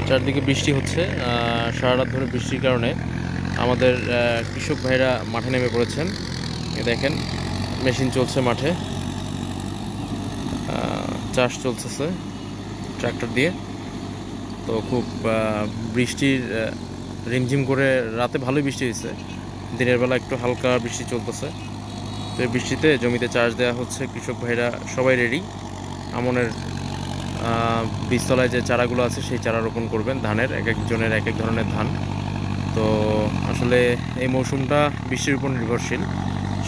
চারদিকে বৃষ্টি হচ্ছে। সারা রাত ধরে বৃষ্টির কারণে আমাদের কৃষক ভাইরা মাঠে নেমে পড়েছেন। দেখেন মেশিন চলছে মাঠে, চাষ চলতেছে ট্রাক্টর দিয়ে। তো খুব বৃষ্টির রিমঝিম করে রাতে ভালোই বৃষ্টি হয়েছে, দিনের বেলা একটু হালকা বৃষ্টি চলতেছে। তো এই বৃষ্টিতে জমিতে চাষ দেওয়া হচ্ছে। কৃষক ভাইরা সবাই রেডি, আমনের বীজতলায় যে চারাগুলো আছে সেই চারা রোপণ করবেন। ধানের এক একজনের এক এক ধরনের ধান। তো আসলে এই মৌসুমটা বৃষ্টির উপর নির্ভরশীল,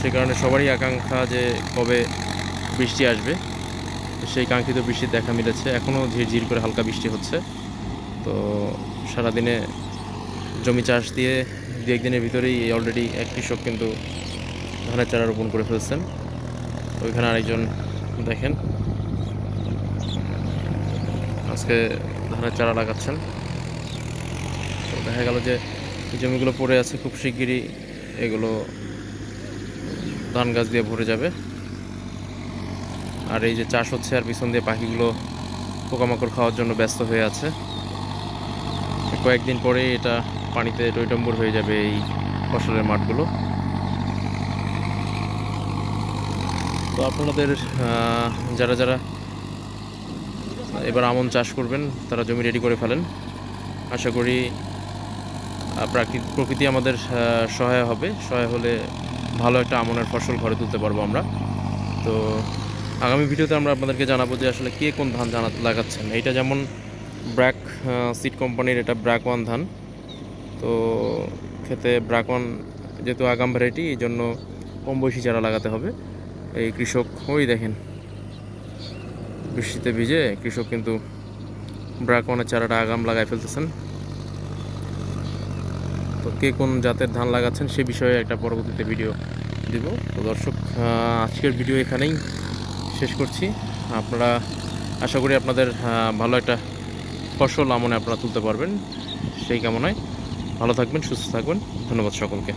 সে কারণে সবারই আকাঙ্ক্ষা যে কবে বৃষ্টি আসবে। সেই কাঙ্ক্ষিত বৃষ্টির দেখা মিলেছে। এখনও ঝিরঝির করে হালকা বৃষ্টি হচ্ছে। তো সারাদিনে জমি চাষ দিয়ে দু একদিনের ভিতরেই অলরেডি এক কৃষক কিন্তু ধানের চারা রোপণ করে ফেলছেন। ওইখানে আরেকজন দেখেন আজকে ধানের চারা লাগাচ্ছেন। তো দেখা গেল যে জমিগুলো পড়ে আছে, খুব শিগগিরই এগুলো ধান গাছ দিয়ে ভরে যাবে। আর এই যে চাষ হচ্ছে আর পিছন দিয়ে পাখিগুলো পোকামাকড় খাওয়ার জন্য ব্যস্ত হয়ে আছে। কয়েকদিন পরে এটা পানিতে টইটম্বুর হয়ে যাবে এই ফসলের মাঠগুলো। তো আপনাদের যারা যারা এবার আমন চাষ করবেন তারা জমি রেডি করে ফেলেন। আশা করি প্রকৃতি আমাদের সহায় হবে। সহায় হলে ভালো একটা আমনের ফসল ঘরে তুলতে পারবো আমরা। তো আগামী ভিডিওতে আমরা আপনাদেরকে জানাবো যে আসলে কে কোন ধান লাগাচ্ছেন। এইটা যেমন ব্র্যাক সিড কোম্পানির, এটা ব্র্যাক ওয়ান ধান। তো খেতে ব্র্যাক ওয়ান যেহেতু আগাম ভ্যারাইটি, এই জন্য কম বয়সী চারা লাগাতে হবে। এই কৃষক ওই দেখেন বৃষ্টিতে ভিজে কৃষক কিন্তু ব্র্যাক ওয়ানের চারাটা আগাম লাগাই ফেলতেছেন। তো কে কোন জাতের ধান লাগাচ্ছেন সে বিষয়ে একটা পরবর্তীতে ভিডিও দিব। তো দর্শক, আজকের ভিডিও এখানেই শেষ করছি। আপনারা আশা করি আপনাদের ভালো একটা ফসল আমনে আপনারা তুলতে পারবেন, সেই কামনায় ভালো থাকবেন, সুস্থ থাকবেন। ধন্যবাদ সকলকে।